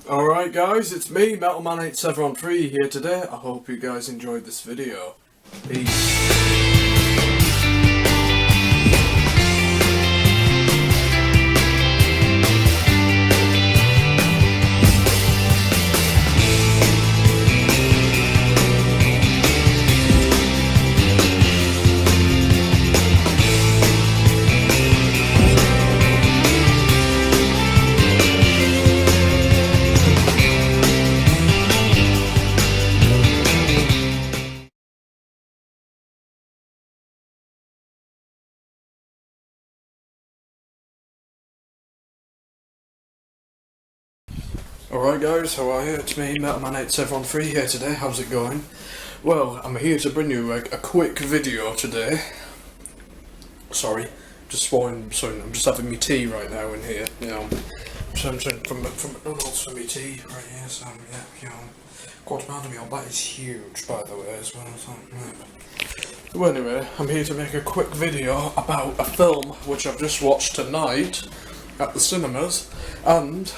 Alright guys, it's me, Metalman8713 here today. I hope you guys enjoyed this video. Peace. Alright guys, how are you? It's me, Metalman8713 here today. How's it going? Well, I'm here to bring you a quick video today. Sorry, I'm just having me tea right now in here, you know. So I'm from McDonald's for me tea right here, so yeah, you know. Quarter pound of meal, that is huge by the way as well, so yeah. Well anyway, I'm here to make a quick video about a film which I've just watched tonight at the cinemas, and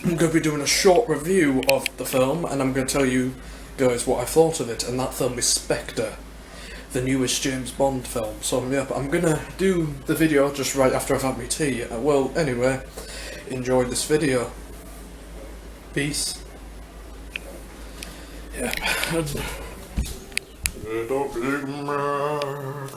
I'm going to be doing a short review of the film, and I'm going to tell you guys what I thought of it, and that film is Spectre, the newest James Bond film. So yeah, I'm going to do the video just right after I've had my tea. Well, anyway, enjoy this video. Peace. Yeah. Little Big Mac.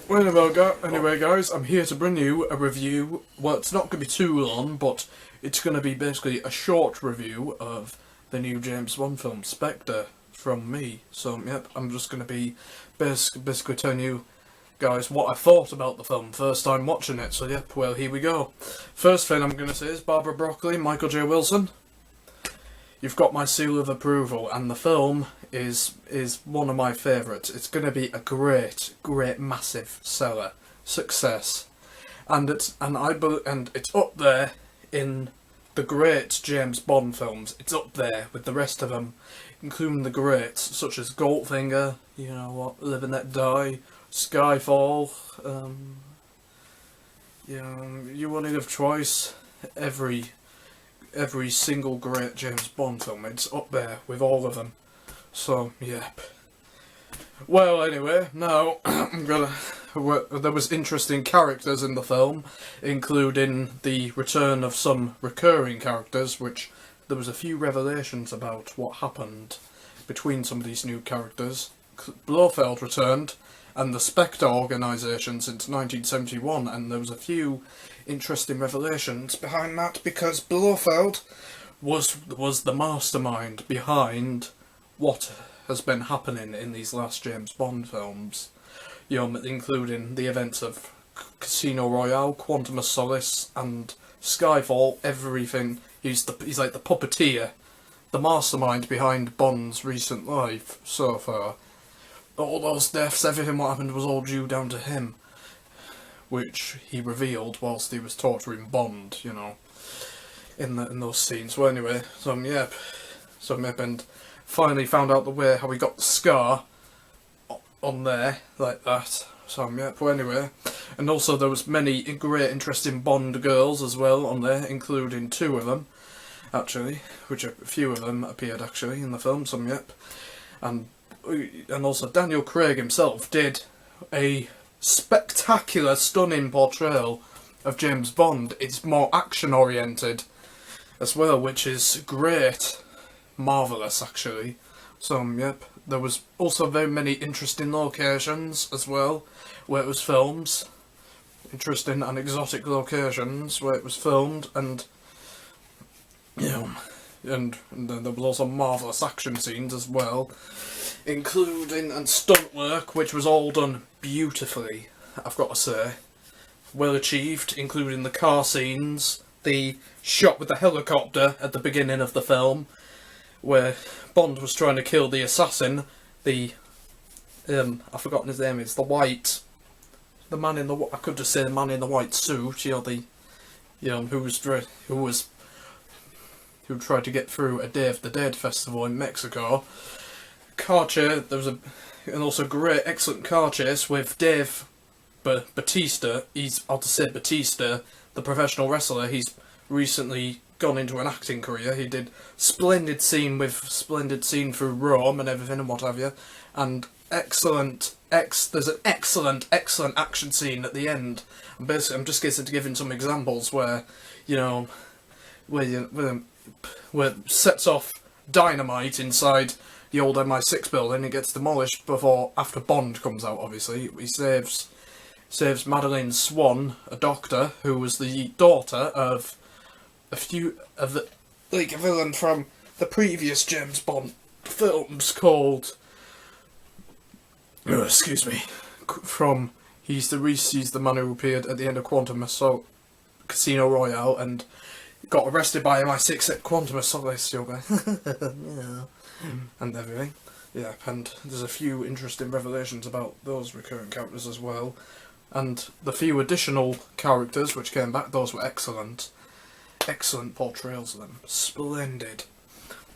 Anyway guys, I'm here to bring you a review. Well, it's not going to be too long, but it's going to be basically a short review of the new James Bond film, Spectre, from me. So, yep, I'm just going to be basically telling you guys what I thought about the film first time watching it. So, yep, well, here we go. First thing I'm going to say is Barbara Broccoli, Michael J. Wilson. You've got my seal of approval, and the film is one of my favourites. It's going to be a great, massive seller, success, and it's up there in the great James Bond films. It's up there with the rest of them, including the greats such as Goldfinger, you know what, Live and Let Die, Skyfall, you know, You Only Live Twice, every single great James Bond film. It's up there with all of them. So, yep. Well, anyway, now there was interesting characters in the film, including the return of some recurring characters, which there was a few revelations about what happened between some of these new characters. Blofeld returned, and the Spectre organisation since 1971, and there was a few interesting revelations behind that, because Blofeld was the mastermind behind what has been happening in these last James Bond films, you know, including the events of Casino Royale, Quantum of Solace, and Skyfall. Everything. He's like the puppeteer, the mastermind behind Bond's recent life so far. All those deaths, everything what happened was all due down to him, which he revealed whilst he was torturing Bond, you know, in those scenes. Well, anyway, and finally found out the way how he got the scar on there like that. So yep. Well, anyway, and also there was many great, interesting Bond girls as well on there, including two of them, actually, which a few of them appeared actually in the film. So yep, and also Daniel Craig himself did a spectacular, stunning portrayal of James Bond. It's more action-oriented as well, which is great. Marvellous, actually. So, yep. There was also very many interesting locations as well, where it was filmed. Interesting and exotic locations where it was filmed, and, you know, and then there was also marvellous action scenes as well, including and stunt work, which was all done beautifully, I've got to say. Well achieved, including the car scenes, the shot with the helicopter at the beginning of the film, where Bond was trying to kill the assassin, I've forgotten his name, it's the man in the white suit, you know, who tried to get through a Day of the Dead festival in Mexico. Car chase, and also great, excellent car chase with Dave Batista, Batista, the professional wrestler, he's recently gone into an acting career. He did splendid scene through Rome and everything and what have you, and there's an excellent action scene at the end. And basically, I'm just giving some examples where, where it sets off dynamite inside the old MI6 building. It gets demolished after Bond comes out. Obviously, he saves Madeleine Swan, a doctor who was the daughter of a villain from the previous James Bond films called. Oh, excuse me. He's the man who appeared at the end of Quantum Assault, Casino Royale, and got arrested by MI6 at Quantum Assault. Yeah, and everything. Yeah, and there's a few interesting revelations about those recurring characters as well. And the few additional characters which came back, those were excellent. Excellent portrayals of them. Splendid.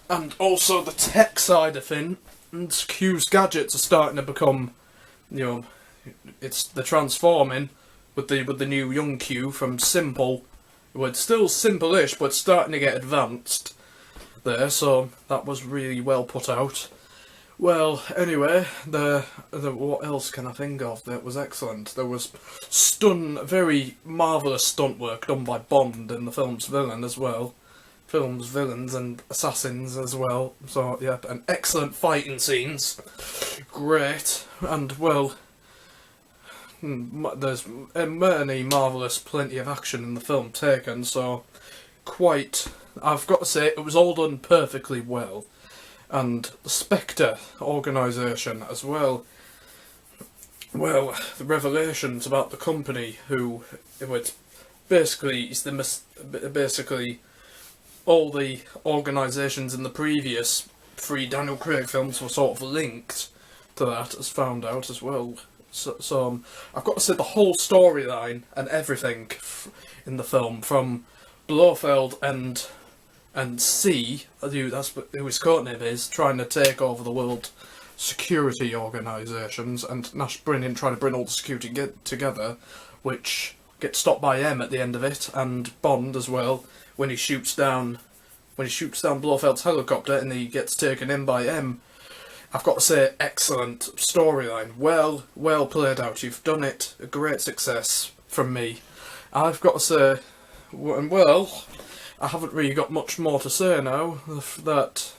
And also the tech side of things, Q's gadgets are starting to become, they're transforming with the new young Q from simple, well, it's still simple-ish, but starting to get advanced there, so that was really well put out. Well, anyway, what else can I think of that was excellent? There was very marvellous stunt work done by Bond in the film's villains and assassins as well. So, yeah, and excellent fighting scenes. Great. And, well, there's many marvellous, plenty of action in the film taken, so I've got to say, it was all done perfectly well. And the Spectre organisation as well. Well, the revelations about the company basically all the organisations in the previous 3 Daniel Craig films were sort of linked to that, as found out as well. So I've got to say the whole storyline and everything in the film, from Blofeld and C, who his codename is, trying to take over the world security organisations, and Nash trying to bring all the security together, which gets stopped by M at the end of it, and Bond as well, when he shoots down Blofeld's helicopter and he gets taken in by M. I've got to say, excellent storyline, well played out. You've done it, a great success from me. I've got to say, well, I haven't really got much more to say now. That,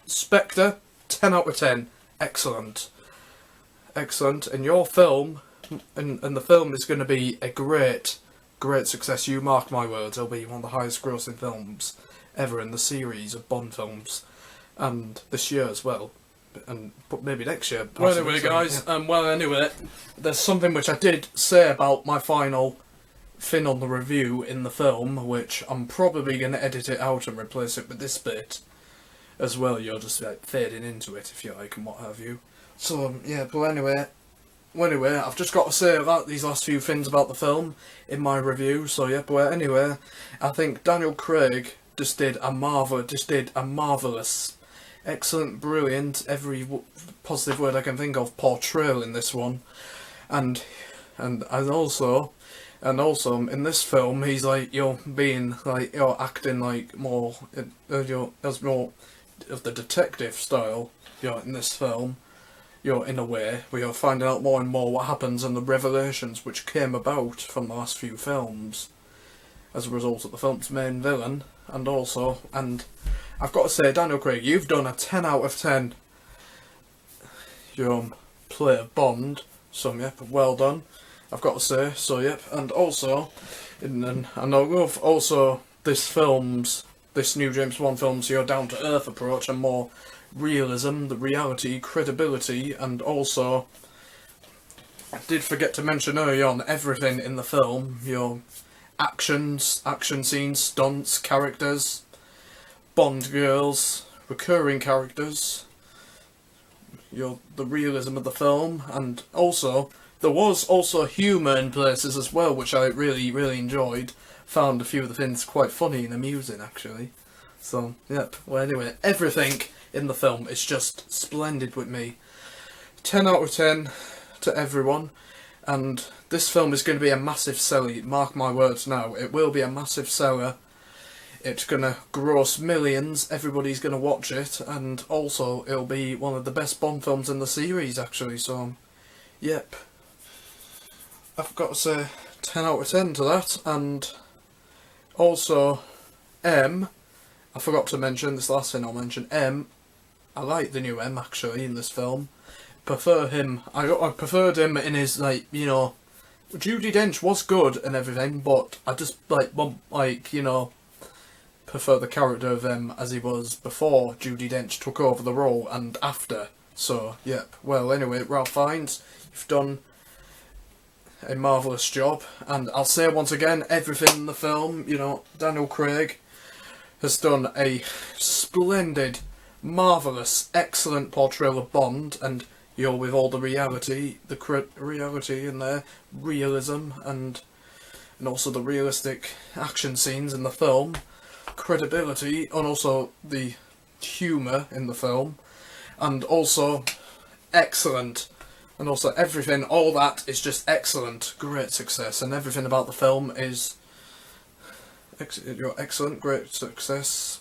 Spectre, 10 out of 10, excellent. Excellent. And your film, and the film is going to be a great success. You mark my words, it'll be one of the highest grossing films ever in the series of Bond films. And this year as well. But maybe next year. Well, anyway, guys, yeah. There's something which I did say about my final thing on the review in the film, which I'm probably going to edit it out and replace it with this bit as well. You're just fading into it, if you like, and what have you. So, yeah, but anyway, I've just got to say about these last few things about the film in my review. So, yeah, but anyway, I think Daniel Craig just did a marvellous, excellent, brilliant, every positive word I can think of, portrayal in this one. And also in this film, he's acting like more, as more of the detective style, in this film, in a way, where you're finding out more and more what happens and the revelations which came about from the last few films as a result of the film's main villain. And I've got to say, Daniel Craig, you've done a 10 out of 10 play of Bond, so yep, well done, I've got to say. So yep, and also this new James Bond film's your down-to-earth approach and more realism, the reality, credibility, and also, I did forget to mention earlier on, everything in the film, your action scenes, stunts, characters, Bond girls, recurring characters, the realism of the film, and also, there was also humour in places as well, which I really, really enjoyed. Found a few of the things quite funny and amusing, actually. So, yep. Well, anyway, everything in the film is just splendid with me. 10 out of 10. to everyone, and this film is going to be a massive seller. Mark my words now, it will be a massive seller. It's going to gross millions, everybody's going to watch it, and also it'll be one of the best Bond films in the series, actually, so, yep. I've got to say 10 out of 10 to that, and also, I forgot to mention, this last thing I'll mention, I like the new M, actually, in this film. Prefer him, I preferred him in his, like, you know, Judi Dench was good and everything, but I just, like, you know, prefer the character of him as he was before Judi Dench took over the role and after. So, yep. Well, anyway, Ralph Fiennes, you've done a marvellous job. And I'll say once again, everything in the film, you know, Daniel Craig has done a splendid, marvellous, excellent portrayal of Bond, and, you know, with all the reality, reality in there, realism, and also the realistic action scenes in the film, credibility, and also the humour in the film, and also excellent, and also everything, all that is just excellent, great success, and everything about the film is excellent, great success,